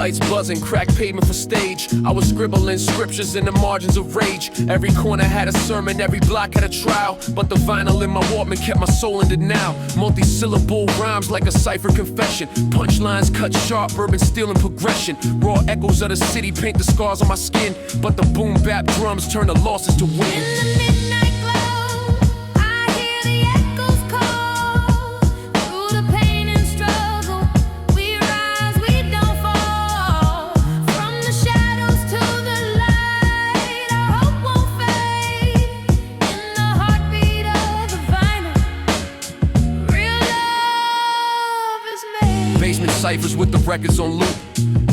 lights buzzing, crack pavement for stage. I was scribbling scriptures in the margins of rage. Every corner had a sermon, every block had a trial. But the vinyl in my Walkman kept my soul in denial. Multi-syllable rhymes like a cipher confession. Punchlines cut sharp, urban steel and progression. Raw echoes of the city paint the scars on my skin. But the boom bap drums turn the losses to win. Basement ciphers with the records on loop.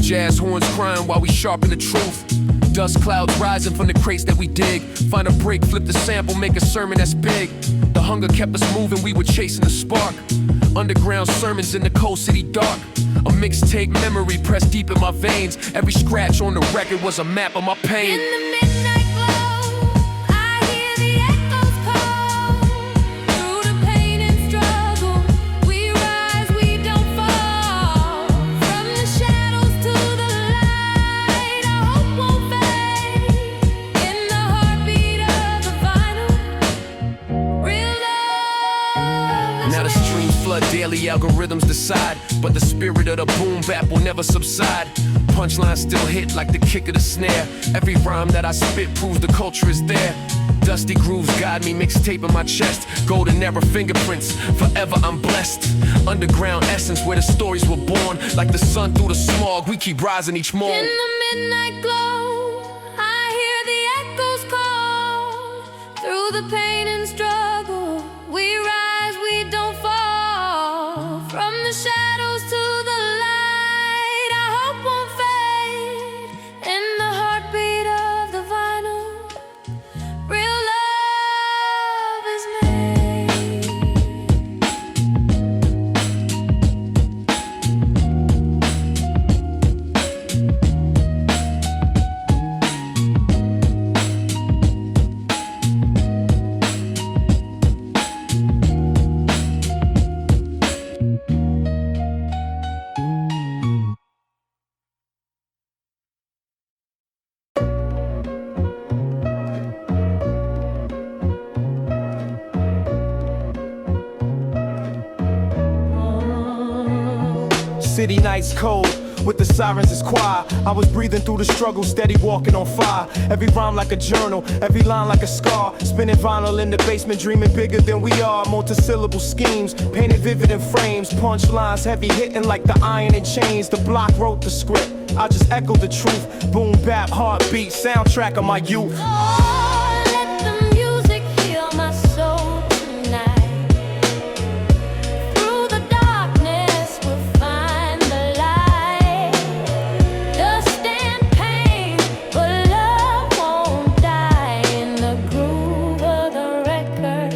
Jazz horns crying while we sharpen the truth. Dust clouds rising from the crates that we dig. Find a break, flip the sample, make a sermon that's big. The hunger kept us moving, we were chasing the spark. Underground sermons in the cold city dark. A mixtape memory pressed deep in my veins. Every scratch on the record was a map of my pain. Now the streams flood daily, algorithms decide. But the spirit of the boom bap will never subside. Punchlines still hit like the kick of the snare. Every rhyme that I spit proves the culture is there. Dusty grooves guide me, mixtape in my chest. Golden era fingerprints, forever I'm blessed. Underground essence where the stories were born. Like the sun through the smog, we keep rising each morn. In the midnight glow, I hear the echoes call. Through the pain and struggle, we rise, we don't fall. From the shadows to the light, our hope won't fade. In the heartbeat of the vinyl, real love is City nights cold, with the sirens as choir. I was breathing through the struggle, steady walking on fire. Every rhyme like a journal, every line like a scar. Spinning vinyl in the basement, dreaming bigger than we are. Multi-syllable schemes, painted vivid in frames. Punchlines heavy hitting like the iron and chains. The block wrote the script, I just echoed the truth. Boom bap, heartbeat, soundtrack of my youth. Oh, let the music heal my soul tonight. Through the darkness we'll find the light. Dust and pain, but love won't die. In the groove of the record,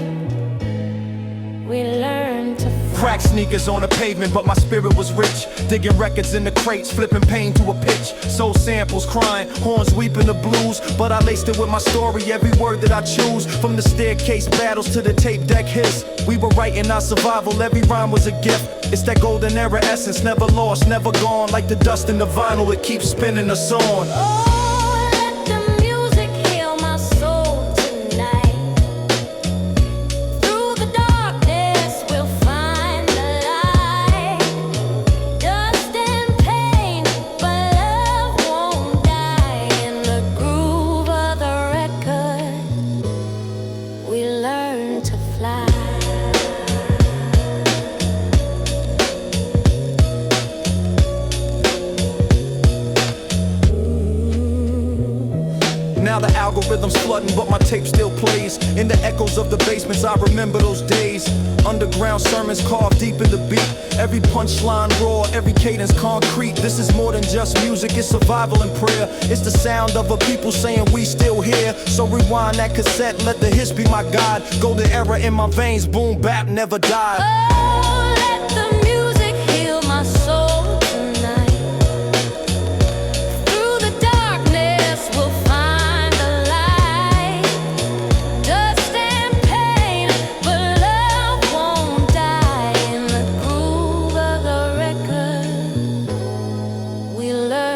we learn to Crack sneakers on the pavement, but my spirit was rich. Digging records in the crates, flipping pain to a pitch. Soul samples crying, horns weeping the blues. But I laced it with my story, every word that I choose. From the staircase battles to the tape deck hits. We were writing our survival, every rhyme was a gift. It's that golden era essence, never lost, never gone. Like the dust in the vinyl, it keeps spinning us on. Oh, let the music heal my soul tonight. Through the darkness we'll find the light. Dust and pain, but love won't die. In the groove of the record, we learn to fly. Now the algorithm's flooding, but my tape still plays. In the echoes of the basements, I remember those days. Underground sermons carved deep in the beat. Every punchline raw, every cadence concrete. This is more than just music, it's survival and prayer. It's the sound of a people saying we still here. So rewind that cassette, let the hits be my guide. Golden era in my veins, boom bap never died. Oh, let the music heal my soul tonight. Through the darkness we'll find the light. Dust and pain, but love won't die. In the groove of the record, we learn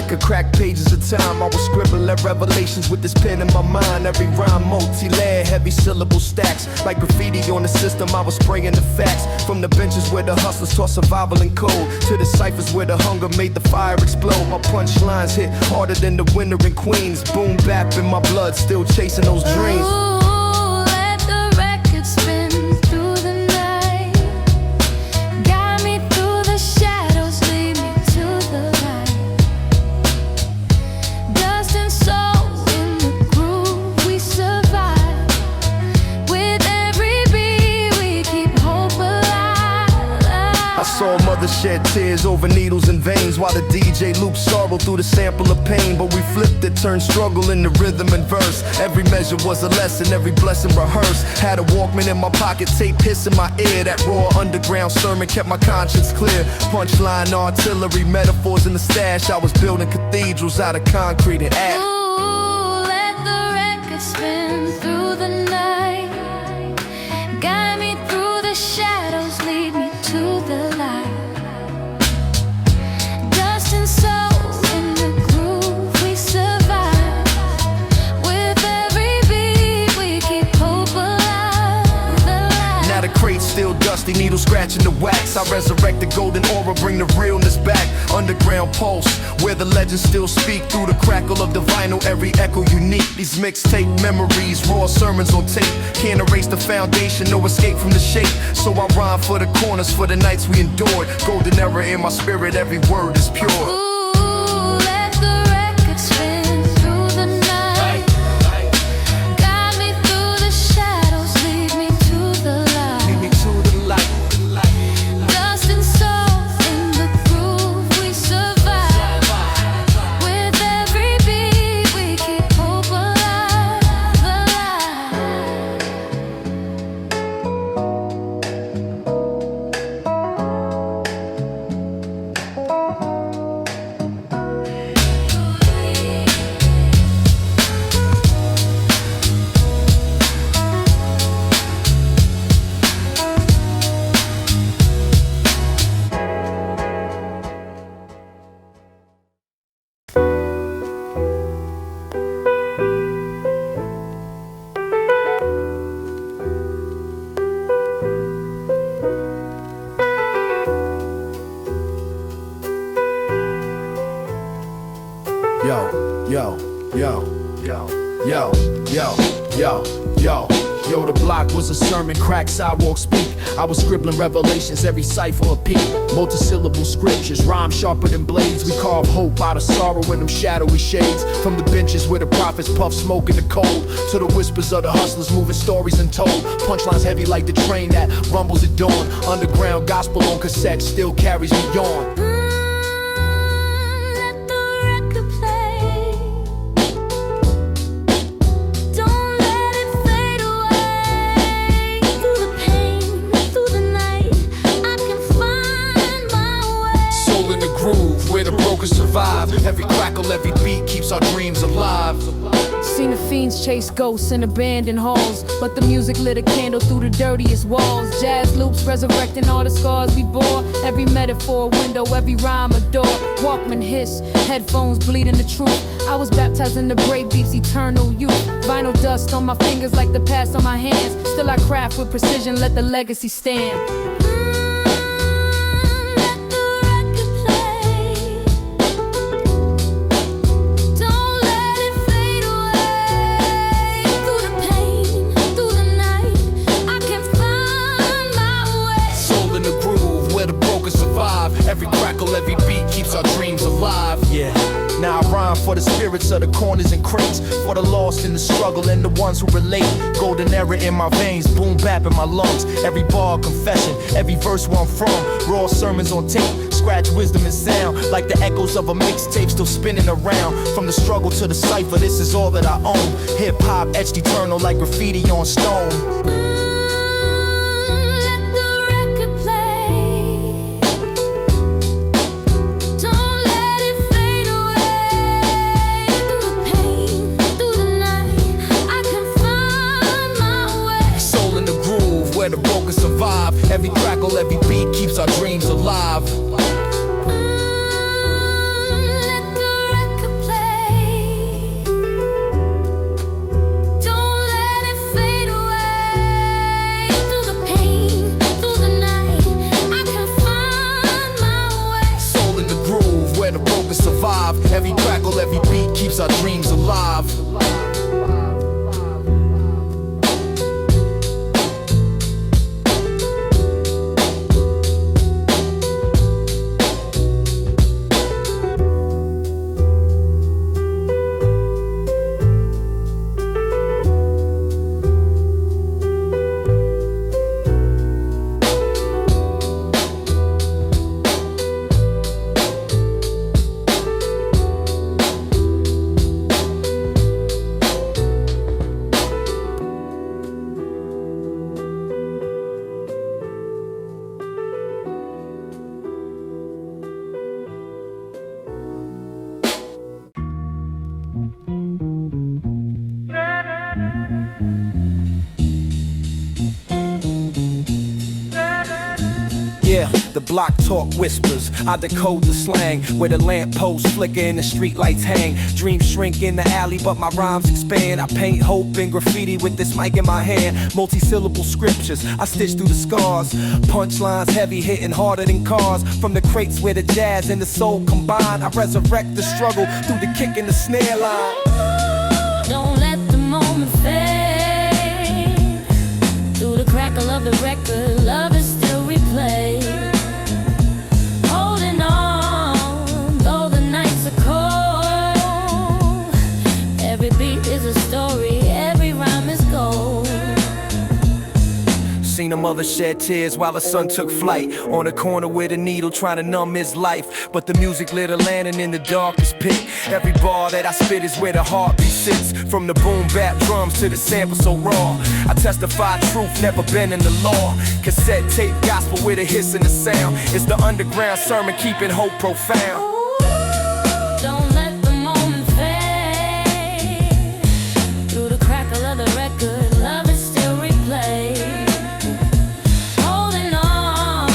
Could crack pages of time. I was scribbling revelations with this pen in my mind. Every rhyme multi-layered, heavy syllable stacks. Like graffiti on the system, I was spraying the facts. From the benches where the hustlers taught survival and code, to the ciphers where the hunger made the fire explode. My punchlines hit harder than the winter in Queens. Boom bap in my blood, still chasing those dreams. Ooh, let the record spin through the night. Guide me through the shadows, lead me to the light. Dust and soul in the groove, we survive. With every beat, we keep hope alive. I saw mothers shed tears over needles and veins, while the DJ looped sorrow through the sample of pain. But we flipped it, turned struggle into rhythm and verse. Every measure was a lesson, every blessing rehearsed. Had a Walkman in my pocket, tape hiss in my ear. That raw underground sermon kept my conscience clear. Punchline, artillery, metaphors in the stash. I was building cathedrals out of concrete and ash. Ooh, let the record spin through the night. Guide me through the shadows, lead me to the light. Dust and soul in the groove, we survive. With every beat, we keep hope alive. Now the crate's still dusty, needle scratching the wax. I resurrect the golden aura, bring the realness back. Underground pulse, where the legends still speak. Through the crackle of the vinyl, every echo unique. These mixtape memories, raw sermons on tape. Can't erase the foundation, no escape from the shape. So I rhyme for the corners, for the nights we endured. Golden era in my spirit, every word is pure. Ooh, let the record spin through the night. Guide me through the shadows, lead me to the light. Lead me to the light. Dust and soul in the groove, we survive. With every beat, we keep hope alive, Yo, the block was a sermon, crack sidewalk speak. I was scribbling revelations, every cipher a peak. Multisyllable scriptures, rhyme sharper than blades. We carve hope out of sorrow in them shadowy shades. From the benches where the prophets puff smoke in the cold, to the whispers of the hustlers moving stories untold. Punchlines heavy like the train that rumbles at dawn. Underground gospel on cassette still carries me on. let the record play. Don't let it fade away. Through the pain, through the night, I can find my way. Soul in the groove, where the broken survive. Every crackle, every beat keeps our dreams alive. Seen the fiends chase ghosts in abandoned halls, but the music lit a candle through the dirtiest walls. Jazz loops resurrecting all the scars we bore. Every metaphor a window, every rhyme a door. Walkman hiss, headphones bleeding the truth. I was baptized in the brave beats, eternal youth. Vinyl dust on my fingers like the past on my hands. Still I craft with precision, let the legacy stand. Let the record play. Don't let it fade away. Through the pain, through the night, I can find my way. Soul in the groove, where the broken survive. Every crackle, every beat keeps our dreams alive. Yeah. Now I rhyme for the spirits of the corners and crates, for the lost in the struggle and the ones who relate. Golden era in my veins, boom bap in my lungs. Every bar a confession, every verse where I'm from. Raw sermons on tape, scratch wisdom and sound. Like the echoes of a mixtape still spinning around. From the struggle to the cipher, this is all that I own. Hip hop etched eternal like graffiti on stone. Let the record play. Don't let it fade away. Through the pain, through the night, I can find my way. Soul in the groove, where the broken survive. Every crackle, every beat keeps our dreams alive. Let the Yeah, the block talk whispers, I decode the slang. Where the lampposts flicker and the streetlights hang. Dreams shrink in the alley, but my rhymes expand. I paint hope in graffiti with this mic in my hand. Multi-syllable scriptures, I stitch through the scars. Punchlines heavy, hitting harder than cars. From the crates where the jazz and the soul combine, I resurrect the struggle through the kick and the snare line. Don't let the moment fade. Through the crackle of the record, love is still replayed. Holding on, though the nights are cold. Every beat is a story, every rhyme is gold. Seen a mother shed tears while her son took flight. On the corner with a needle trying to numb his life. But the music lit a lantern in the darkest pit. Every bar that I spit is where the heartbeat sits. From the boom bap drums to the sample so raw. I testify truth, never been in the law. Cassette tape gospel with a hiss and a sound. It's the underground sermon keeping hope profound. Don't let the moment fade. Through the crackle of the record, love is still replayed. Holding on,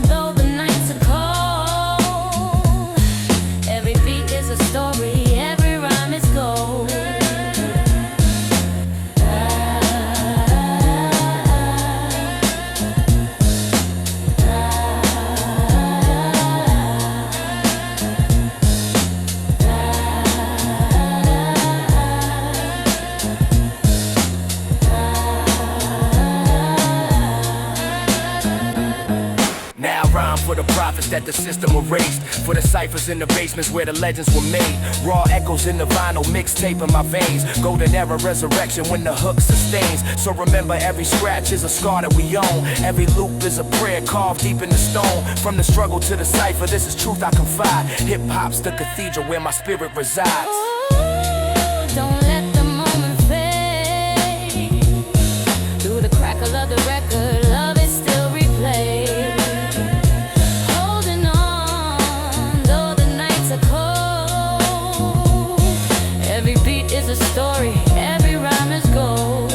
though the nights are cold. Every beat is a story, every rhyme is gold. For the prophets that the system erased. For the ciphers in the basements where the legends were made. Raw echoes in the vinyl, mixtape in my veins. Golden era resurrection when the hook sustains. So remember, every scratch is a scar that we own. Every loop is a prayer carved deep in the stone. From the struggle to the cipher, this is truth I confide. Hip-hop's the cathedral where my spirit resides. Don't let the moment fade. Through the crackle of the record, love is still replayed. Every beat is a story, every rhyme is gold.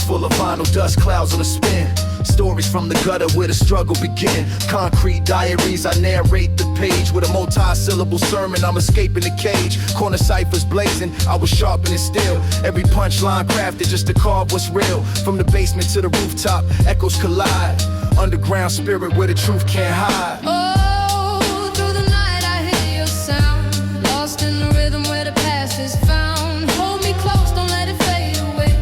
Full of vinyl dust clouds on a spin. Stories from the gutter where the struggle began. Concrete diaries, I narrate the page. With a multi-syllable sermon, I'm escaping the cage. Corner ciphers blazing, I was sharpening steel. Every punchline crafted just to carve what's real. From the basement to the rooftop, echoes collide. Underground spirit where the truth can't hide. Oh, through the night I hear your sound. Lost in the rhythm where the past is found. Hold me close, don't let it fade away.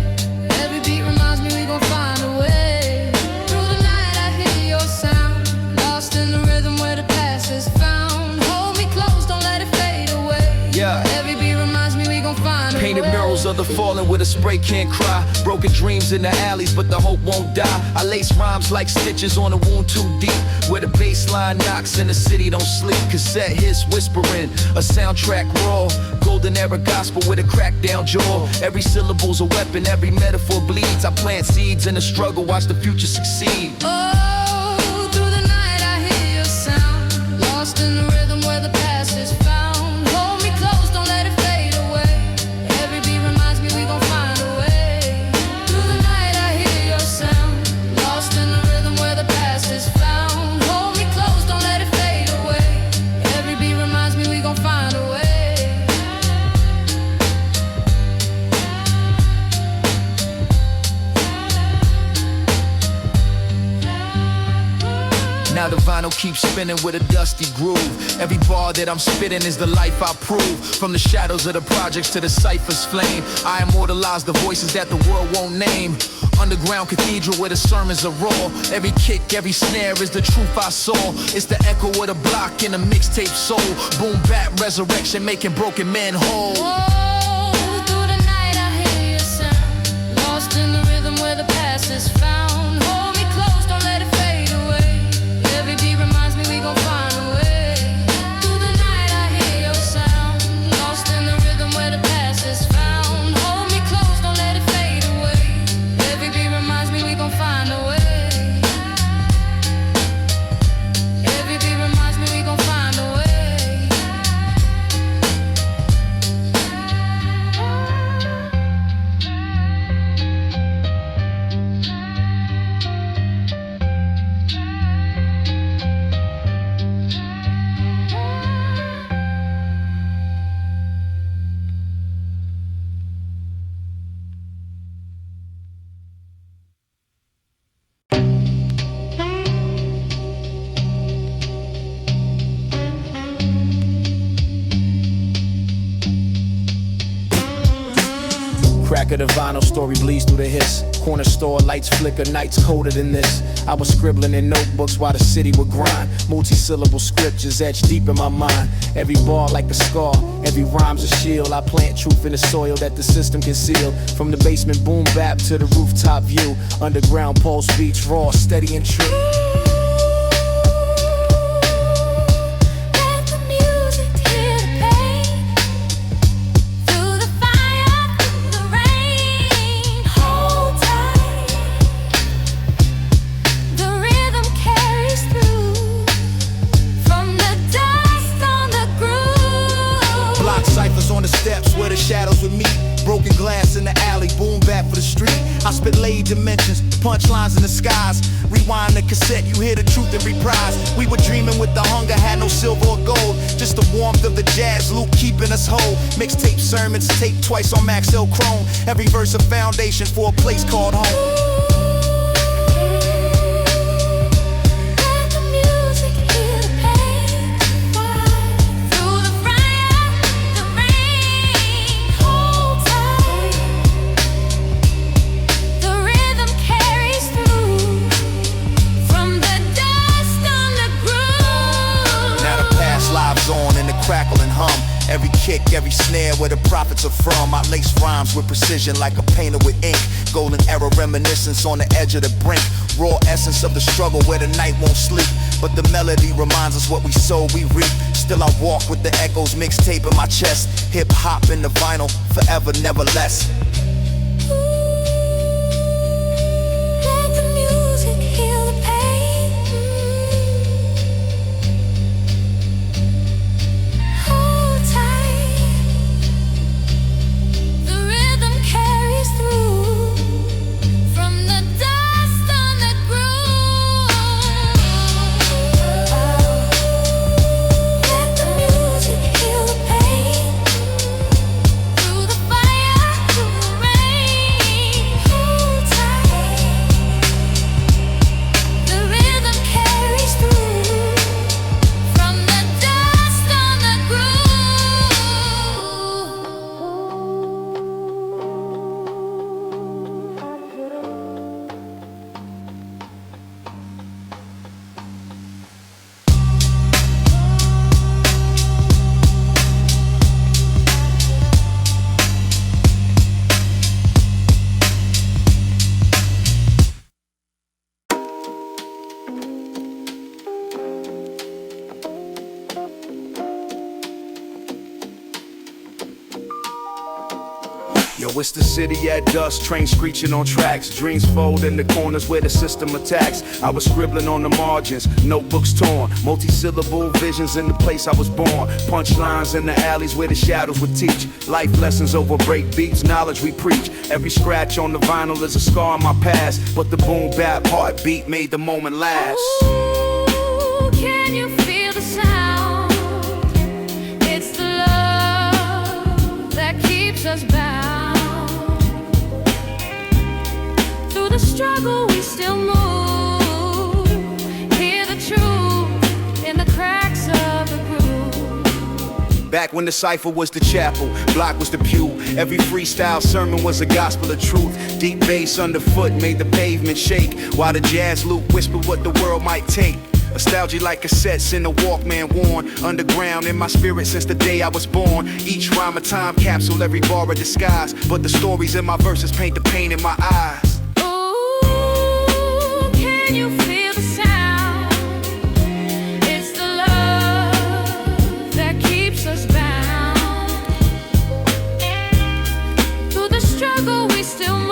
Every beat reminds me we gon' find a way. Through the night I hear your sound. Lost in the rhythm where the past is found. Hold me close, don't let it fade away. Yeah. Every beat reminds me we gon' find a way. Painted murals of the fallen with a spray can't cry. Broken dreams in the alleys, but the hope won't die. I lace rhymes like stitches on a wound too deep. Where the bass line knocks and the city don't sleep. Cassette hits whispering, a soundtrack raw. Golden era gospel with a crackdown jaw. Every syllable's a weapon, every metaphor bleeds. I plant seeds in the struggle, watch the future succeed. Oh, through the night I hear your sound. Lost in the rhythm where the past is found. Hold me close, don't let it fade away. Every beat reminds me we gon' find a way. Through the night I hear your sound. Lost in the rhythm where the past is found. Hold me close, don't let it fade away. Every beat reminds me we gon' find a way. Now the vinyl keeps spinning with a dusty groove. Every bar that I'm spitting is the life I prove. From the shadows of the projects to the cypher's flame, I immortalize the voices that the world won't name. underground cathedral where the sermons are raw. Every kick, every snare is the truth I saw. It's the echo of the block in a mixtape soul. Boom bap resurrection, making broken men whole. Whoa, through the night I hear your sound, lost in the rhythm where the past is found. Hold me close, don't let it fade away. Every beat reminds me we gon' find a way. Through the night I hear your sound, lost in the rhythm where the past is found. Hold me close, don't let it fade away. Every beat reminds me we gon' find a way. Every beat reminds me we gon' find a way. Crack of the vinyl, story bleeds through the hiss. Corner store lights flicker, nights colder than this. I was scribbling in notebooks while the city would grind. Multi-syllable scriptures etched deep in my mind. Every bar like a scar, every rhyme's a shield. I plant truth in the soil that the system can seal. From the basement boom bap to the rooftop view. Underground pulse beats raw, steady and true. Let the music heal the pain. Through the fire, through the rain. Hold tight. The rhythm carries through. From the dust on the groove. Block ciphers on the steps where the shadows would meet. Broken glass in the alley, boom bap for the street. I spit laid dimensions, punchlines in the skies. Rewind the cassette, you hear the truth in reprise. We were dreaming with the hunger, had no silver or gold. Just the warmth of the jazz loop keeping us whole. Mixtape sermons, taped twice on Max L Chrome. Every verse a foundation for a place called home. Let the music heal the pain. Through the fire, the rain. Hold tight. The rhythm carries through. From the dust on the groove. Now the past lives on in the crackle and hum. Every kick, every snare where the prophets are from. I lace rhymes with precision like a painter with ink. Golden era reminiscence on the edge of the brink. Raw essence of the struggle where the night won't sleep. But the melody reminds us what we sow, we reap. Still I walk with the echoes, mixtape in my chest. Hip hop in the vinyl, forever, never less. Let the music heal the pain. Hold tight. The rhythm carries through. From the dust on the groove. Let the music heal the pain. Through the fire, through the rain. Hold tight. The rhythm carries through. From the dust on the groove. Yo, it's the city at dusk, trains screeching on tracks. Dreams fold in the corners where the system attacks. I was scribbling on the margins, notebooks torn. Multi-syllable visions in the place I was born. Punchlines in the alleys where the shadows would teach. Life lessons over break beats, knowledge we preach. Every scratch on the vinyl is a scar on my past. But the boom bap heartbeat made the moment last. Ooh, can you feel the sound? It's the love that keeps us bound. Through the struggle we still move. Hear the truth in the cracks of the groove. Back when the cipher was the chapel, block was the pew. Every freestyle sermon was a gospel of truth. Deep bass underfoot made the pavement shake, while the jazz loop whispered what the world might take. Nostalgia like cassettes in the Walkman worn underground in my spirit since the day I was born. Each rhyme a time capsule, every bar a disguise, but the stories in my verses paint the pain in my eyes. Ooh, can you feel the sound? It's the love that keeps us bound. Through the struggle we still move.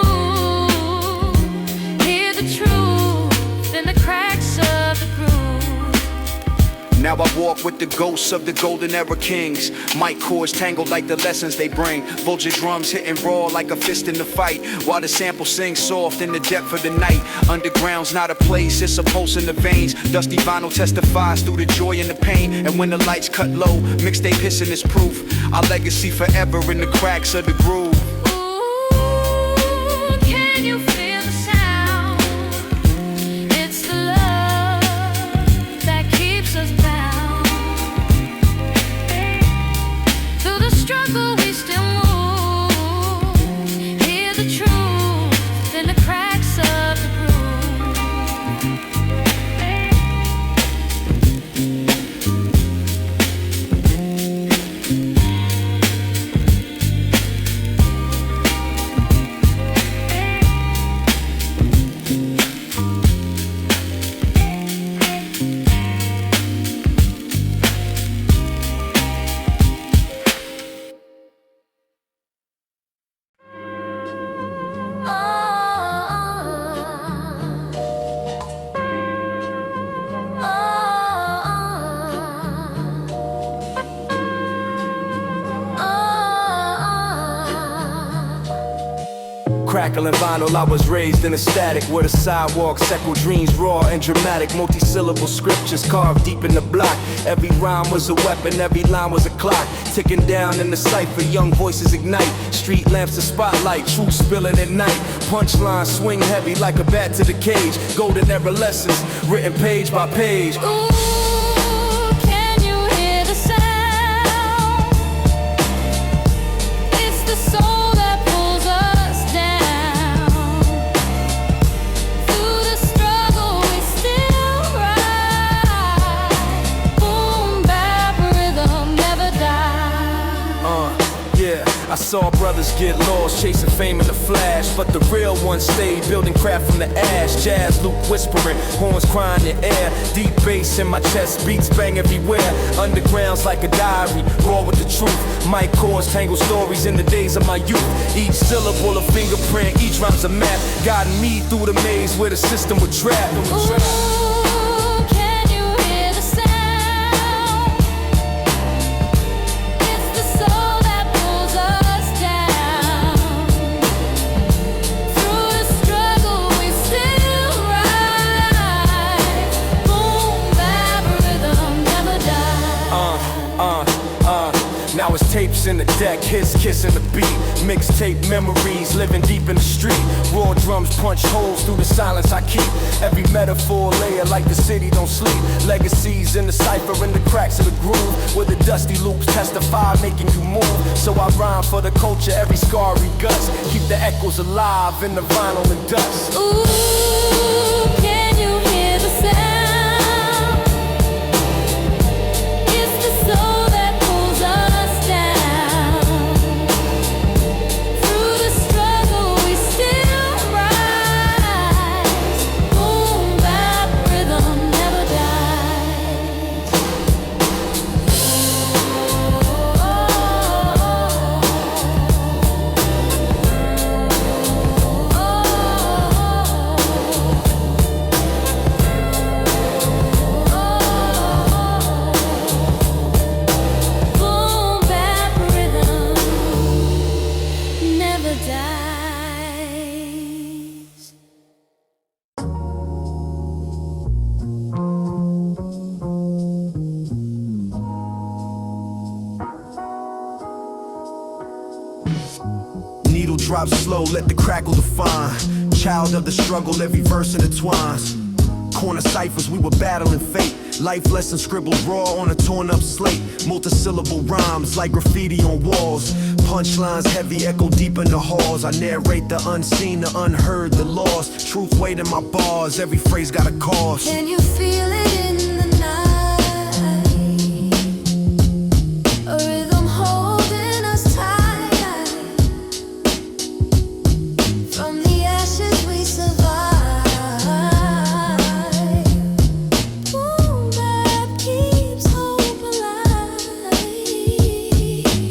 Hear the truth in the cracks of the groove. Now I walk with the ghosts of the golden era kings. Mic cords tangled like the lessons they bring. Vulture drums hitting raw like a fist in the fight, while the sample sings soft in the depth of the night. Underground's not a place, it's a pulse in the veins. Dusty vinyl testifies through the joy and the pain. And when the lights cut low, mixtape hissing is proof. Our legacy forever in the cracks of the groove. Ooh, can you feel the sound? It's the love that keeps us bound. Through the struggle we still move. Hear the truth in the cracks of the Crackling vinyl, I was raised in a static where the sidewalks echo dreams raw and dramatic. Multi-syllable scriptures carved deep in the block. Every rhyme was a weapon, every line was a clock. Ticking down in the cipher, young voices ignite. Street lamps a spotlight, truth spilling at night. Punchlines swing heavy like a bat to the cage. Golden era lessons, written page by page. Ooh, can you hear the sound? It's the soul that pulls us down. Through the struggle we still ride. Boom, bap, rhythm never die. Yeah, I saw brothers get lost, chasing fame in the flash, but the real ones stayed, building craft from the ash. Jazz loop whispering, horns crying in air. Deep bass in my chest, beats bang everywhere. Underground's like a diary, raw with the truth. Mic cords tangle stories in the days of my youth. Each syllable a fingerprint, each rhyme's a map, guiding me through the maze where the system would trap. Ooh, can you hear the sound? It's the soul that pulls us down. Through the struggle we still rise. Boom, bap, rhythm never die. Now it's tapes in the deck, his kiss in the beat. Mixtape memories living deep in the street. Raw drums punch holes through the silence I keep. Every metaphor layer like the city don't sleep. Legacies in the cipher in the cracks of the groove, where the dusty loops testify making you move. So I rhyme for the culture, every scar reguts. Keep the echoes alive in the vinyl and dust. Ooh, can you hear the sound? It's the soul that pulls us down. Through the struggle we still rise. Boom, bap, rhythm never dies. Boom, bap, rhythm never dies. Needle drops slow, let the crackle define. Child of the struggle, every verse intertwines. Corner ciphers, we were battling fate. Life lessons scribbled raw on a torn up slate. Multisyllable rhymes like graffiti on walls. Punchlines heavy echo deep in the halls. I narrate the unseen, the unheard, the lost. Truth weight in my bars, every phrase got a cause. Can you feel it in the night? A rhythm holding us tight. From the ashes we survive. Boom bap keeps hope alive.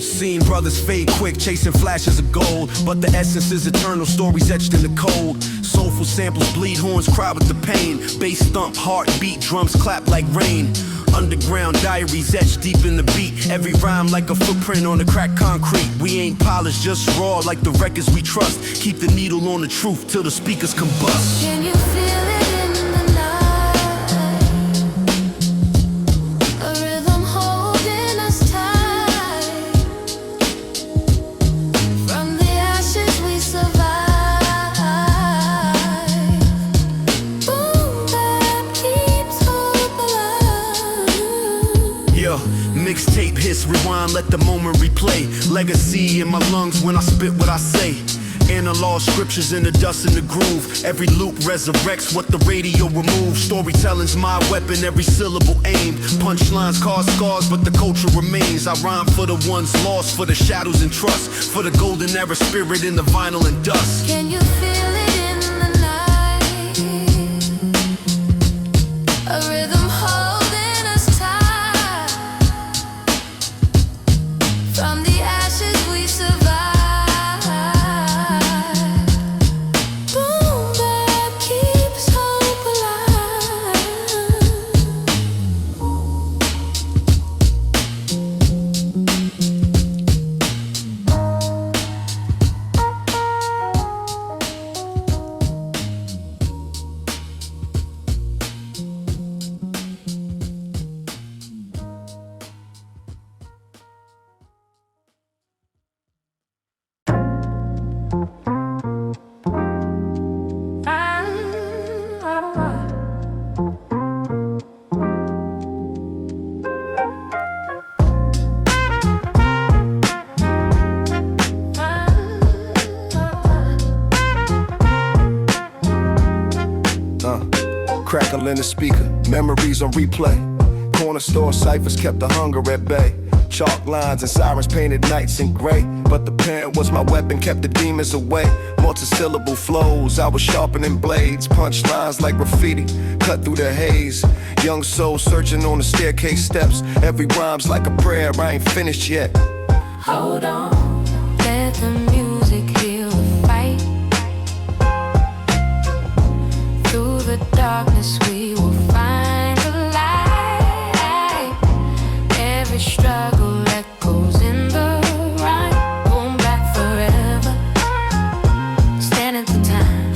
Seen brothers fade quick, chasing flashes of gold, but the essence is eternal, stories etched in the cold. Soulful samples bleed, horns cry with the pain. Bass thump, heartbeat, drums clap like rain. Underground diaries etched deep in the beat. Every rhyme like a footprint on the cracked concrete. We ain't polished, just raw like the records we trust. Keep the needle on the truth till the speakers combust. Can you feel it in the night? A rhythm holding us tight. From the ashes we survive. Boom bap keeps hope alive. Yeah, mixtape hits, rewind, let the moment replay. Legacy in my lungs when I spit what I say. Analog scriptures in the dust and the groove. Every loop resurrects what the radio removes. Storytelling's my weapon, every syllable aimed. Punchlines cause scars, but the culture remains. I rhyme for the ones lost, for the shadows and trust, for the golden era spirit in the vinyl and dust. Can you feel it in the night? A rhythm holding us tight. From the ashes we survive. Boom bap keeps hope Crackle in the speaker, memories on replay. Corner store ciphers kept the hunger at bay. Chalk lines and sirens painted nights in gray. But the pen was my weapon, kept the demons away. Multisyllable flows, I was sharpening blades. Punchlines like graffiti, cut through the haze. Young soul searching on the staircase steps. Every rhyme's like a prayer, I ain't finished yet. Hold on, let the music heal the fight. Through the darkness we will find the light. Every struggle echoes in the rhyme. Boom back forever, standing through time.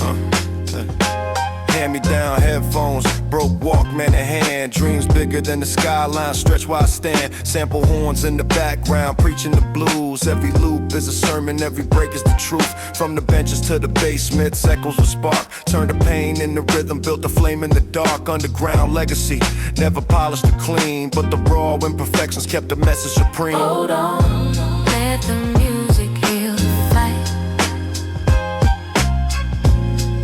Hand-me-down headphones, broke Walkman in hand. Dreams bigger than the skyline, stretch where I stand. Sample horns in the background, preaching the blues. Every loop is a sermon, every break is the truth. From the benches to the basements, echoes will spark. Turned the pain into rhythm, built a flame in the dark. Underground legacy, never polished or clean, but the raw imperfections kept the message supreme. Hold on, let the music heal the fight.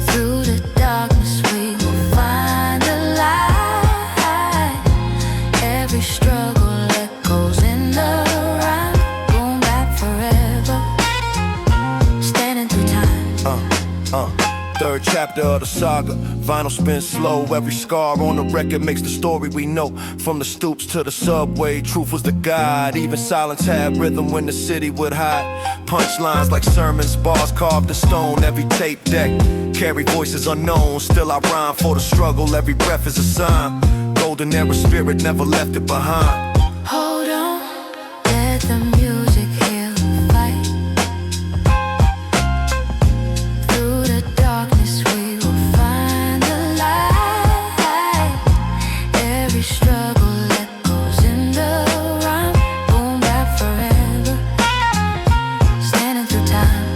Through the darkness we will find the light. Every struggle echoes in the rhyme. Boom back forever, standing through time. Third chapter of the saga, vinyl spins slow. Every scar on the record makes the story we know. From the stoops to the subway, truth was the guide. Even silence had rhythm when the city would hide. Punchlines like sermons, bars carved in stone. Every tape deck carry voices unknown. Still I rhyme for the struggle, every breath is a sign. Golden era spirit never left it behind. Hold on, let the music heal the fight. Through the darkness we will find the light. Every struggle echoes in the rhyme. Boom back forever, standing through time.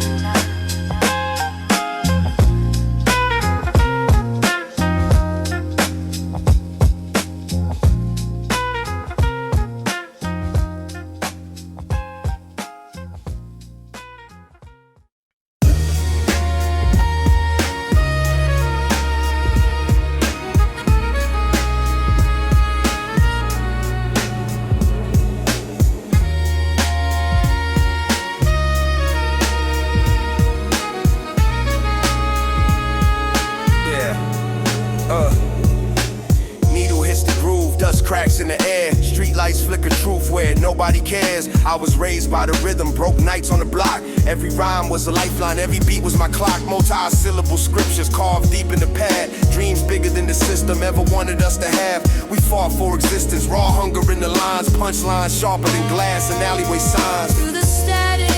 cracks in the air. Street lights flicker truth where nobody cares. I was raised by the rhythm, broke nights on the block. Every rhyme was a lifeline, every beat was my clock. Multi-syllable scriptures carved deep in the pad. Dreams bigger than the system ever wanted us to have. We fought for existence, raw hunger in the lines. Punchlines sharper than glass and alleyway signs. Through the static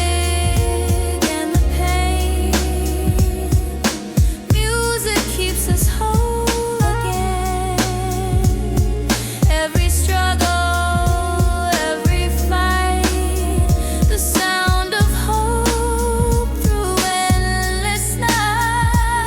and the pain, music keeps us whole again. Every struggle, every fight, the sound of hope through endless nights.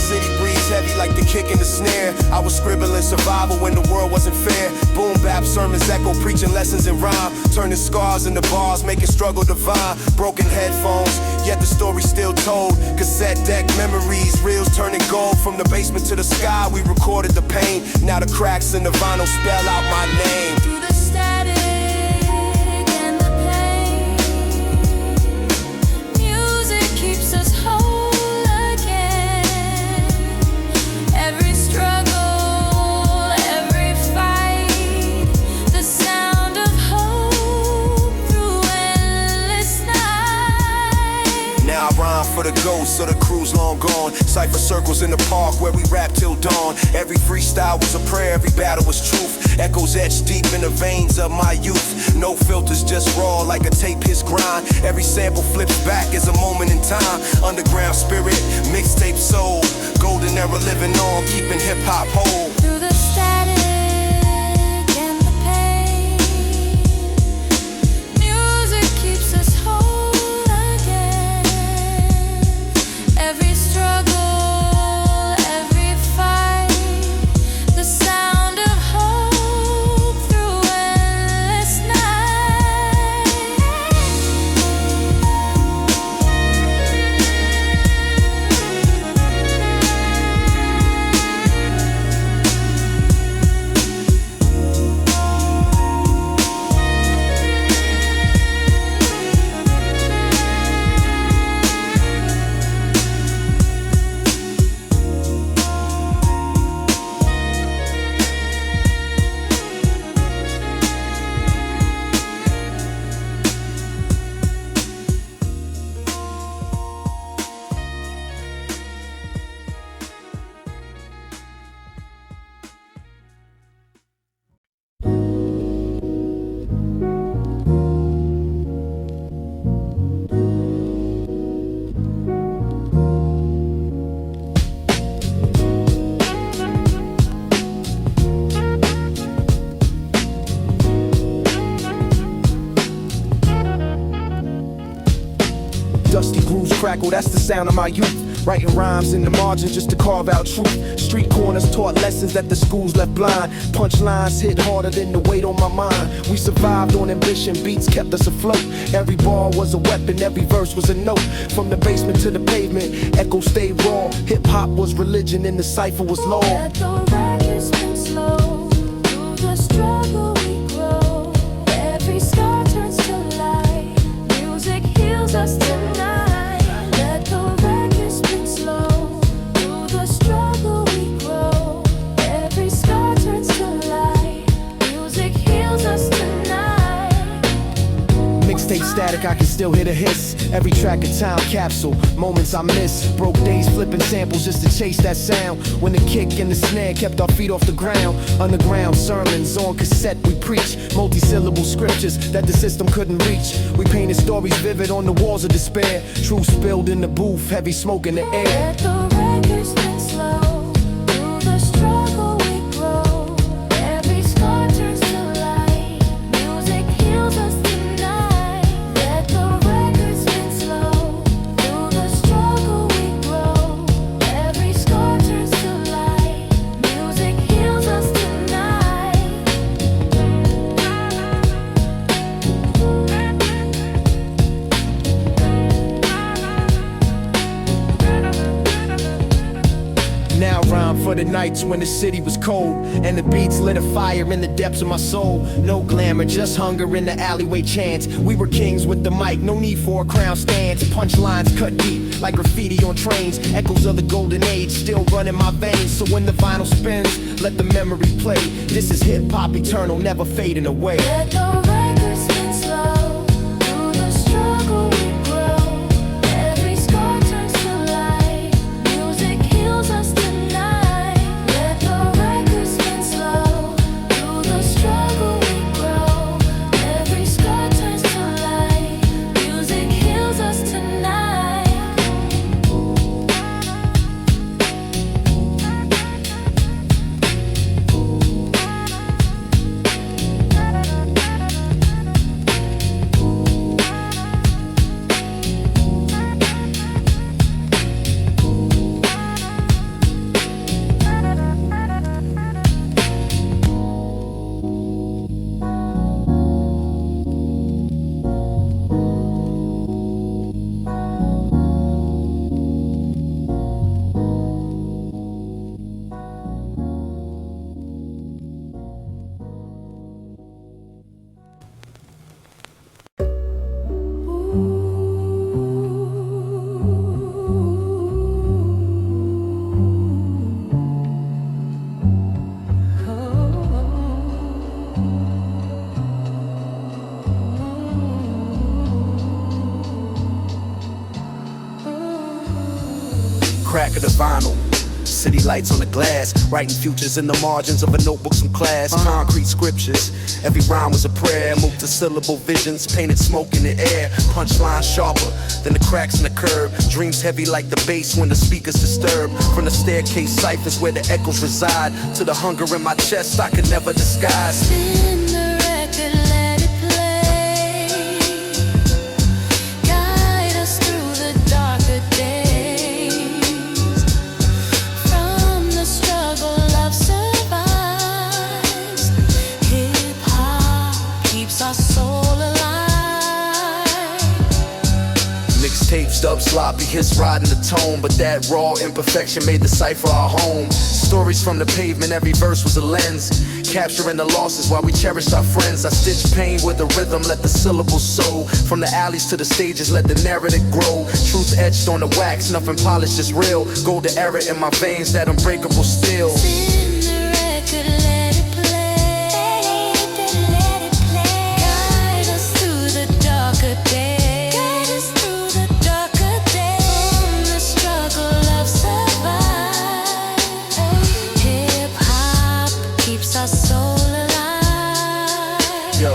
City breeze heavy like the kick and the snare. I was scribbling survival when the world wasn't fair. Boom bap sermons echo, preaching lessons in rhyme. Turning scars into bars, making struggle divine. Broken headphones, yet the story still told. Cassette deck memories, reels turning gold. From the basement to the sky, we recorded the pain. Now the cracks in the vinyl spell out my name. Through the static and the pain, music keeps us whole again. Every struggle, every fight, the sound of hope through endless nights. Now I rhyme for the ghosts, so the crew's long gone. Cypher circles in the park where we rap till dawn. Every freestyle was a prayer, every battle was truth. Echoes etched deep in the veins of my youth. No filters, just raw like a tape hits grind. Every sample flips back as a moment in time. Underground spirit, mixtape soul. Golden era living on, keeping hip hop whole. Through the static and the pain, music keeps us whole again. Every struggle, every fight, the sound of hope through endless nights. Dusty grooves crackle, that's the sound of my youth. Writing rhymes in the margins just to carve out truth. Street corners taught lessons that the schools left blind. Punchlines hit harder than the weight on my mind. We survived on ambition, beats kept us afloat. Every bar was a weapon, every verse was a note. From the basement to the pavement, echo stayed raw. Hip hop was religion and the cipher was law. Let the record spin slow. Through the struggle we grow. Every scar turns to light. Music heals us tonight. Let the record spin slow. Through the struggle we grow. Every scar turns to light. Music heals us tonight. Mixtape static, I can still hear the hiss. Every track a time capsule, moments I miss. Broke days flipping samples just to chase that sound. When the kick and the snare kept our feet off the ground. Underground sermons on cassette we preach. Multi-syllable scriptures that the system couldn't reach. We painted stories vivid on the walls of despair. Truth spilled in the booth, heavy smoke in the air. Let the record spin slow. Through the struggle we grow. Every scar turns to light. Music heals us tonight. Let the record spin slow. Through the struggle we grow. Every scar turns to light. Music heals us tonight. Now rhyme for the nights when the city was cold and the beats lit a fire in the depths of my soul. No glamour, just hunger in the alleyway chants. We were kings with the mic, no need for a crown stance. Punchlines cut deep like graffiti on trains. Echoes of the golden age still run in my veins. So when the vinyl spins, let the memory play. This is hip-hop eternal, never fading away. Let the record spin slow. Through the struggle we grow. Every scar turns to light. Music heals us tonight. Let the record spin slow. Through the struggle we grow. Every scar turns to light. Music heals us tonight. Crack of the vinyl, city lights on the glass, writing futures in the margins of a notebook from class. Concrete scriptures, every rhyme was a prayer. Multi-syllable visions, painted smoke in the air. Punchline sharper than the cracks in the curb. Dreams heavy like the bass when the speakers disturb. From the staircase ciphers where the echoes reside, to the hunger in my chest I could never disguise. Spin the record, let it play. Guide us through the darker days. From the struggle love survives. Hip-hop keeps our soul alive. Mixtapes, dub sloppy, hits riding the tone. But that raw imperfection made the cipher our home. Stories from the pavement, every verse was a lens. Capturing the losses while we cherished our friends. I stitched pain with the rhythm, let the syllables sow. From the alleys to the stages, let the narrative grow. Truth etched on the wax, nothing polished, just real. Golden era in my veins, that unbreakable steel. Spin the record, let it play. Guide us through the darker days. From the struggle love survives. Hip-hop keeps our soul alive. Yo.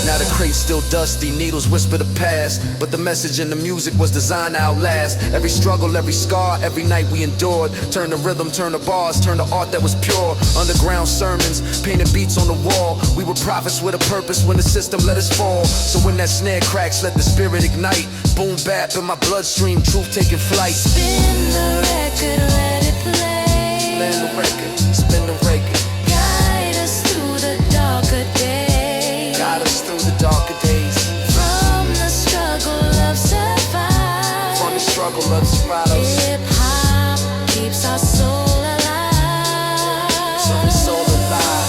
Now the crate's still dusty, needles whisper the past. But the message in the music was designed to outlast. Every struggle, every scar, every night we endured. Turn the rhythm, turn the bars, turn the art that was pure. Underground sermons, painted beats on the wall. We were prophets with a purpose when the system let us fall. So when that snare cracks, let the spirit ignite. Boom bap in my bloodstream, truth taking flight. Spin the record, let it play. Spin the record, spin the record. Guide us through the darker days. Guide us through the darker days. From the struggle love survives. From the struggle of survivors. Hip-hop keeps our soul alive. So the soul alive.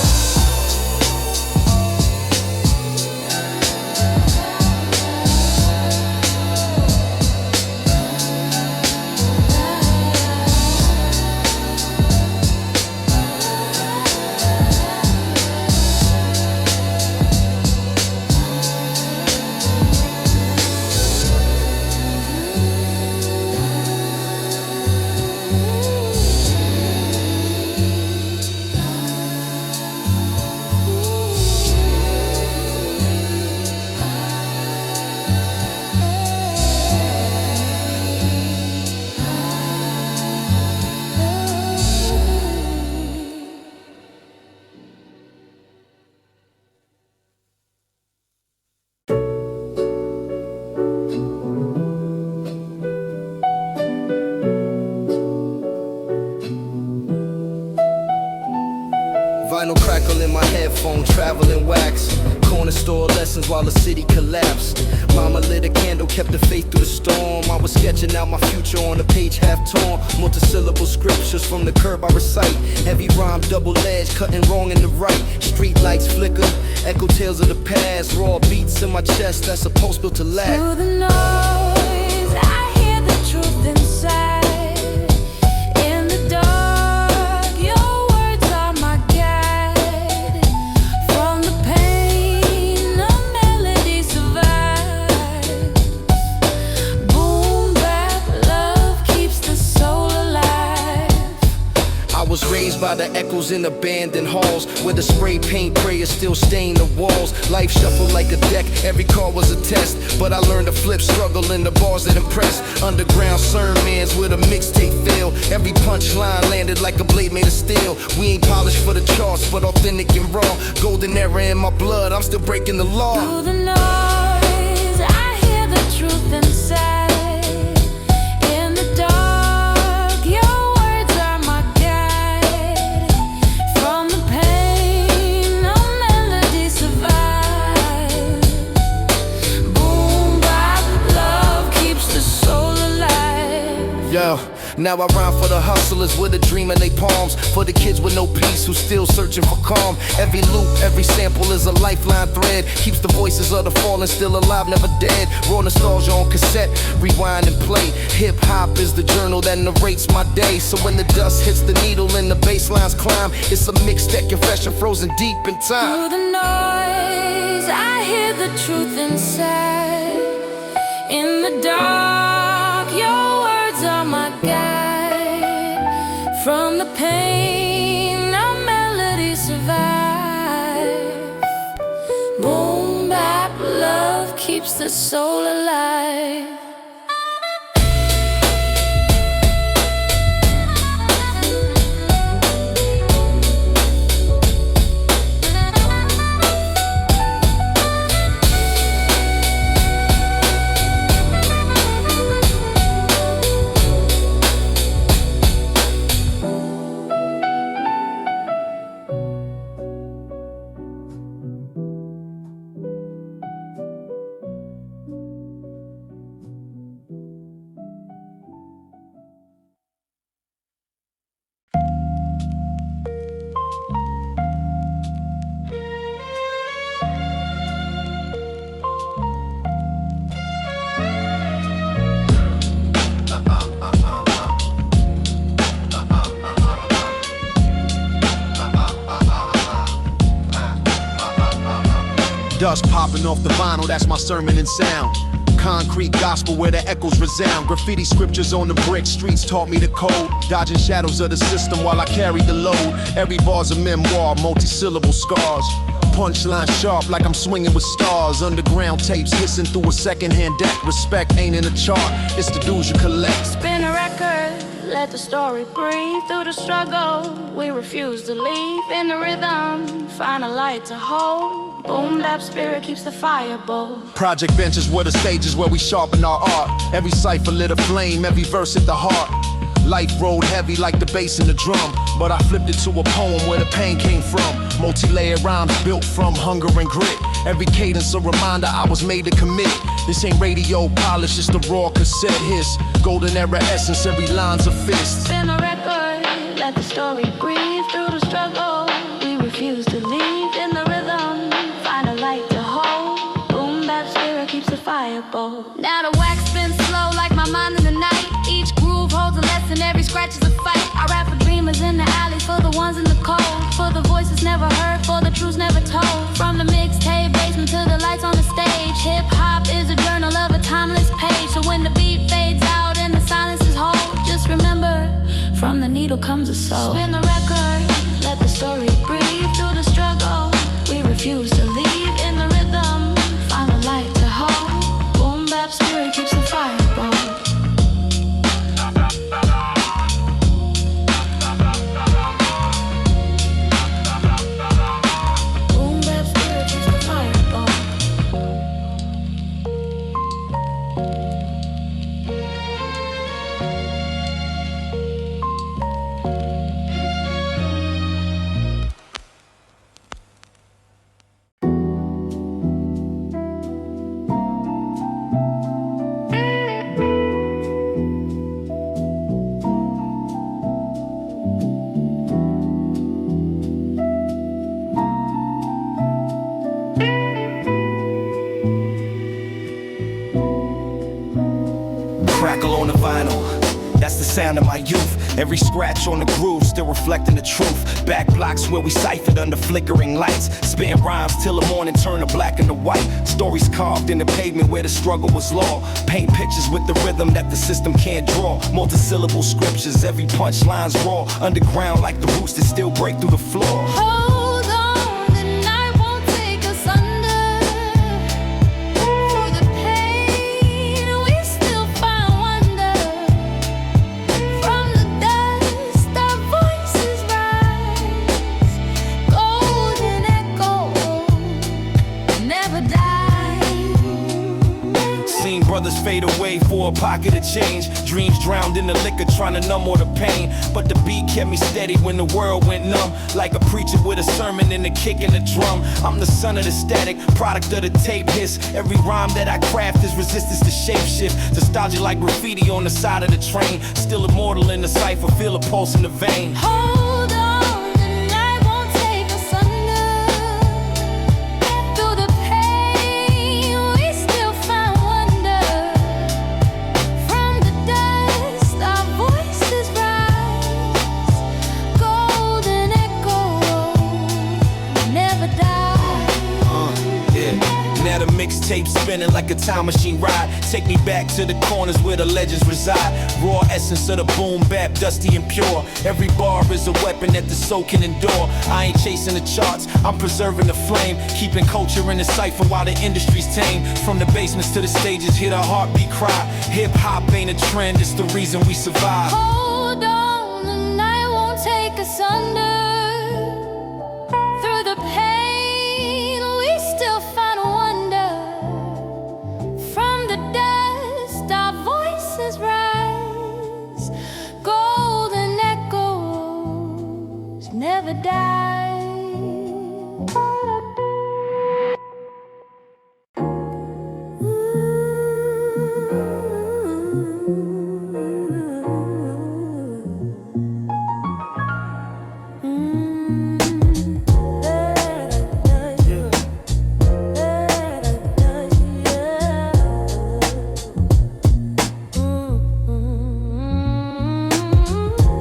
Vinyl crackle in my headphone, traveling wax. corner store lessons while the city collapsed. Mama lit a candle, kept the faith through the storm. I was sketching out my future on a page half torn. Multisyllable scriptures from the curb I recite. Heavy rhyme, double-edged, cutting wrong in the right. Street lights flicker, echo tales of the past. Raw beats in my chest, that's a pulse built to last. Through the noise, I hear the truth inside. In the dark, your words are my guide. From the pain, a melody survives. Boom, bap, love keeps the soul alive. I was raised by the echoes in abandoned halls, where the spray paint prayers still stain the walls. Life shuffled like a deck, every call was a test. But I learned to flip, struggle in the bars that impress. Underground sermons with a mixtape feel. Every punchline landed like a blade made of steel. We ain't polished for the charts, but authentic and raw. Golden era in my blood, I'm still breaking the law. Through the noise, I hear the truth inside. In the dark, your words are my guide. From the pain, a melody survives. Boom, bap, love keeps the soul alive. Yo, now I rhyme for the hustlers with a dream in their palms. For the kids with no peace who still searching for calm. Every loop, every sample is a lifeline thread. Keeps the voices of the fallen still alive, never dead. Raw nostalgia on cassette, rewind and play. Hip hop is the journal that narrates my day. So when the dust hits the needle and the bass lines climb, it's a mixed deck confession frozen deep in time. Through the noise, I hear the truth inside. In the dark, your words are my guide. From the pain, a melody survives. Boom, bap, love keeps the soul alive. Dust popping off the vinyl, that's my sermon and sound. Concrete gospel where the echoes resound. Graffiti scriptures on the brick streets taught me the code. Dodging shadows of the system while I carry the load. Every bar's a memoir, multi-syllable scars. Punchline sharp like I'm swinging with stars. Underground tapes hissing through a secondhand deck. Respect ain't in a chart, it's the dues you collect. Spin a record, let the story breathe. Through the struggle, we refuse to leave. In the rhythm, find a light to hold. Boom, that spirit keeps the fire bold. Project benches were the stages where we sharpen our art. Every cipher lit a flame, every verse hit the heart. Life rolled heavy like the bass in the drum, but I flipped it to a poem where the pain came from. Multi-layered rhymes built from hunger and grit. Every cadence a reminder I was made to commit. This ain't radio polish, it's the raw cassette hiss. Golden era essence, every line's a fist. Spin a record, let the story breathe. Through the struggle, we refuse to leave. In the rhythm, find a light to hold. Boom, that spirit keeps the fire bold. Now the wax spins slow like my mind in the night. Each groove holds a lesson, every scratch is a fight. I rap for dreamers in the alleys, for the ones in the cold. For the voices never heard, for the truths never told. From the mixtape basement to the lights on the stage. Hip-hop is a journal of a timeless page. So when the beat fades out and the silence is whole, just remember, from the needle comes a soul. Spin the record, let the story breathe. Through the struggle, we refuse to leave. In the rhythm, find a light to hold. Boom, bap, spirit keeps the fire bold. of my youth. Every scratch on the groove still reflecting the truth. Back blocks where we ciphered under flickering lights. Spitting rhymes till the morning turn to black and the white. Stories carved in the pavement where the struggle was law. Paint pictures with the rhythm that the system can't draw. Multi-syllable scriptures, every punchline's raw. Underground like the roots that still break through the floor. Hold on, the night won't take us under. Through the pain, we still find wonder. From the dust, our voices rise. Golden echo, never die. Seen brothers fade away for a pocket of change. Dreams drowned in the liquor trying to numb all the pain. But the beat kept me steady when the world went numb. Like a preacher with a sermon and a kick and a drum. I'm the son of the static, product of the tape hiss. Every rhyme that I craft is resistance to shapeshift. Nostalgia like graffiti on the side of the train. Still immortal in the cipher, feel a pulse in the vein. Hold on, the night won't take us under. Through the pain, we still find wonder. From the dust, our voices rise. Golden echo, never die. Now the mixtape spinning like a time machine ride. Take me back to the corners where the legends reside. Raw essence of the boom bap, dusty and pure. Every bar is a weapon that the soul can endure. I ain't chasing the charts, I'm preserving the flame. Keeping culture in the cipher while the industry's tame. From the basements to the stages, hear the heartbeat cry. Hip hop ain't a trend, it's the reason we survive. Hold on, the night won't take us under. Through the pain, we still find wonder. From the dust, our voices rise. Golden echoes never die.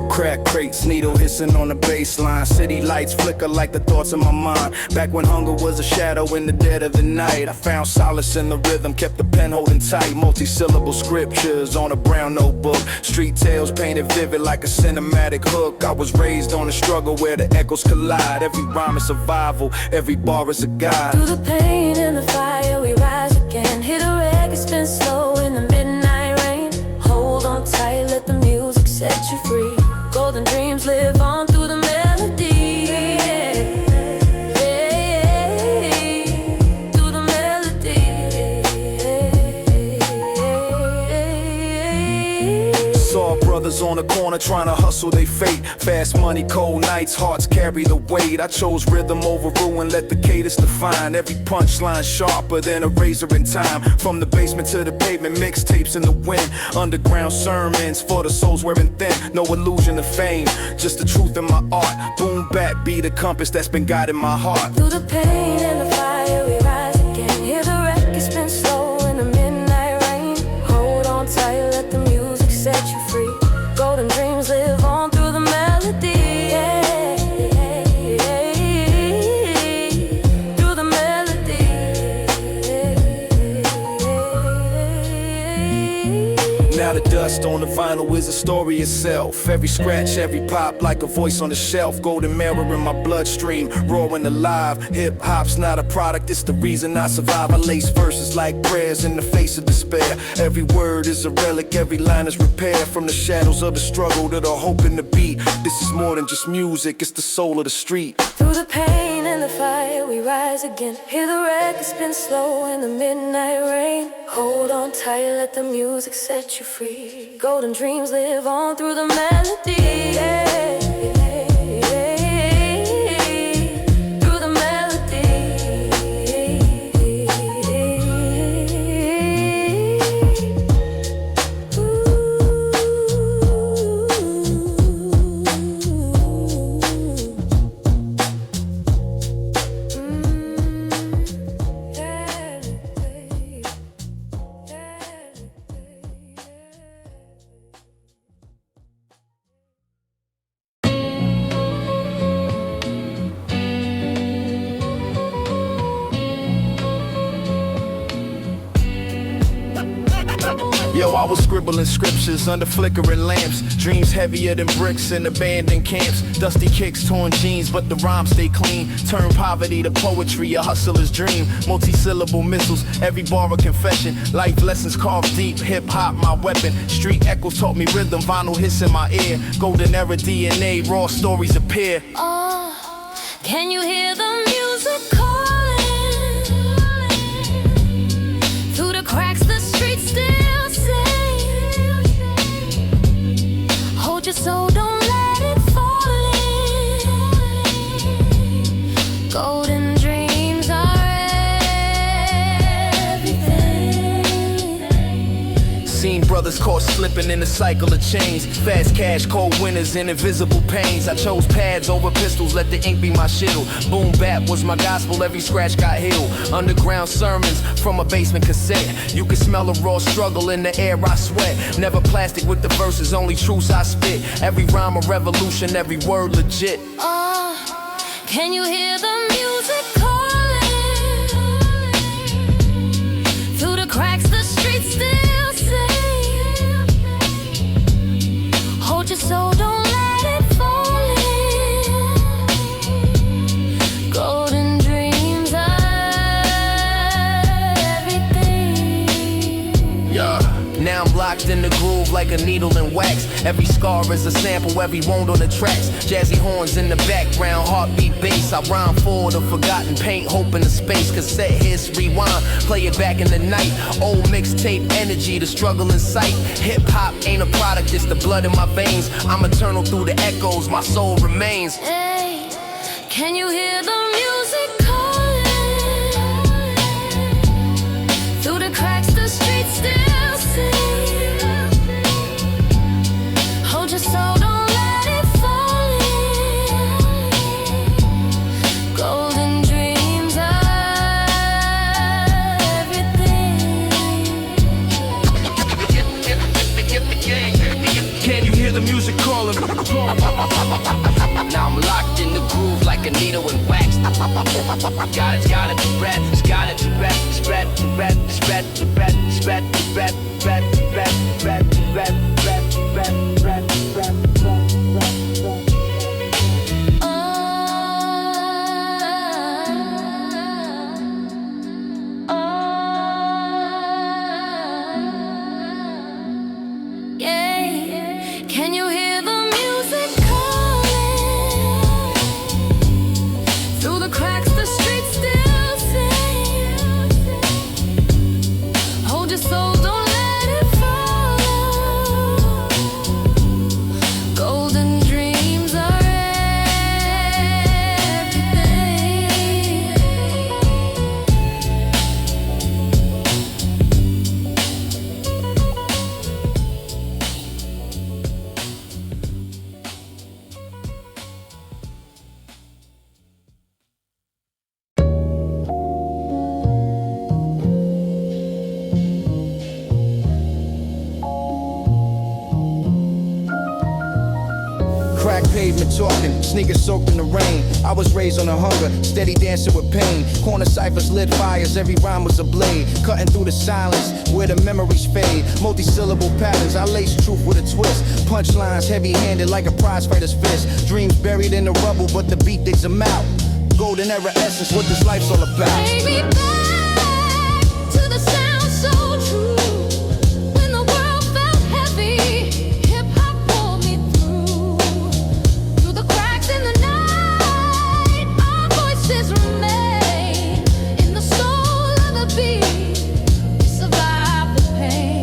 Crack crates, needle hissing on the baseline. City lights flicker like the thoughts in my mind. Back when hunger was a shadow in the dead of the night, I found solace in the rhythm, kept the pen holding tight. Multi-syllable scriptures on a brown notebook. Street tales painted vivid like a cinematic hook. I was raised on a struggle where the echoes collide. Every rhyme is survival, every bar is a guide. Through the pain and the fire, we rise again. Hit a record, spin slow in the midnight rain. Hold on tight, let the music set you free. Golden dreams live on through the melody. Through the melody. Saw brothers on the corner trying to hustle they fate. Fast money, cold nights, hearts carry the weight. I chose rhythm over ruin, let the cadence define. Every punchline sharper than a razor in time. From the basement to the pavement, mixtapes in the wind. Underground sermons for the souls wearing thin. No illusion of fame, just the truth in my art. Boom bap be the compass that's been guiding my heart. Through the pain and the fire, we rise again. Hear the record spin slow in the midnight rain. Hold on tight, let the music set you free. Golden dreams live on through the melody. Through the melody. Now the dust on the vinyl is a story itself. Every scratch, every pop like a voice on the shelf. Golden mirror in my bloodstream, roaring alive. Hip hop's not a product, it's the reason I survive. I lace verses like prayers in the face of despair. Every word is a relic, every line is repair. From the shadows of the struggle to the hope in the beat. This is more than just music, it's the soul of the street. Through the pain and the fire, we rise again. Hear the record spin slow in the midnight rain. Hold on tight, let the music set you free. Golden dreams live on through the melody. I was scribbling scriptures under flickering lamps. Dreams heavier than bricks in abandoned camps. Dusty kicks, torn jeans, but the rhymes stay clean. Turn poverty to poetry, a hustler's dream. Multi-syllable missiles, every bar a confession. Life lessons carved deep, hip-hop my weapon. Street echoes taught me rhythm, vinyl hiss in my ear. Golden era DNA, raw stories appear. Can you hear the music calling? Through the cracks the streets still sing. Hold your soul, don't let it fall in. Golden dreams are everything. Seen brothers caught slipping in the cycle of chains. Fast cash, cold winters, and invisible pains. I chose pads over pistols, let the ink be my shield. Boom bap was my gospel, every scratch got healed. Underground sermons from a basement cassette. You can smell a raw struggle in the air, I sweat. Never plastic with the verses, only truths I spit. Every rhyme a revolution, every word legit. Can you hear the music calling? Through the cracks the streets still sing. Hold your soul, don't let it fall in. Golden dreams are everything. Yeah. Now I'm locked in the groove like a needle and wax. Every scar is a sample, every wound on the tracks. Jazzy horns in the background, heartbeat bass. I rhyme forward of forgotten paint, hope in the space. Cassette hits, rewind, play it back in the night. Old mixtape energy, the struggle in sight. Hip-hop ain't a product, it's the blood in my veins. I'm eternal through the echoes, my soul remains. Hey, can you hear the music calling? Through the cracks the streets still sing. Hold your soul, don't let it fall in. Golden dreams are everything. Can you hear the music calling? Now I'm locked in the groove like a needle and wax. Gotta be red, it's gotta be red, it's red, red, it's red, red, it's red, red, red, red, red, red, red, red, red, red. Can you hear the music calling? Through the cracks the streets still sing. Hold your soul, don't let it fall. Golden dreams are Crack pavement talking, sneakers soaked in the rain. I was raised on a hunger, steady dancing with pain. Corner ciphers lit fires, every rhyme was a blade. Cutting through the silence, where the memories fade. Multi-syllable patterns, I lace truth with a twist. Punchlines heavy-handed like a prize fighter's fist. Dreams buried in the rubble, but the beat digs them out. Golden era essence, what this life's all about. take me back to the sound so true. When the world felt heavy, hip-hop pulled me through. Through the cracks in the night, our voices remain. In the soul of the beat, we survive the pain.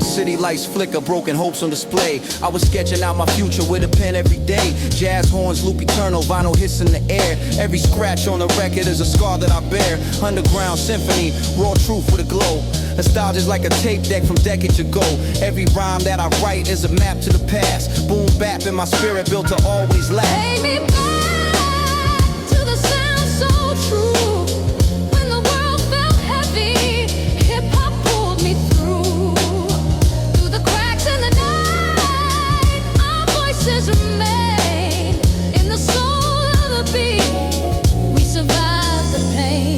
City lights flicker, broken hopes on display. I was sketching out my future with a pen every day. Jazz horns loop eternal, vinyl hiss in the air. Every scratch on the record is a scar that I bear. Underground symphony, raw truth with a glow. Nostalgia's like a tape deck from decades ago. Every rhyme that I write is a map to the past. Boom bap in my spirit, built to always last. Take me back to the sound so true. When the world felt heavy, hip-hop pulled me through. Through the cracks in the night, our voices remain. In the soul of the beat, we survive the pain.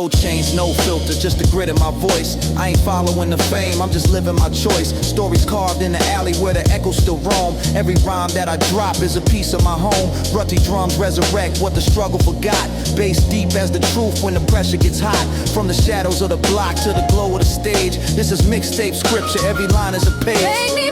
No change, no filter, just the grit in my voice. I ain't following the fame, I'm just living my choice. Stories carved in the alley where the echoes still roam. Every rhyme that I drop is a piece of my home. Rutty drums resurrect what the struggle forgot. Bass deep as the truth when the pressure gets hot. From the shadows of the block to the glow of the stage, this is mixtape scripture, every line is a page. Make me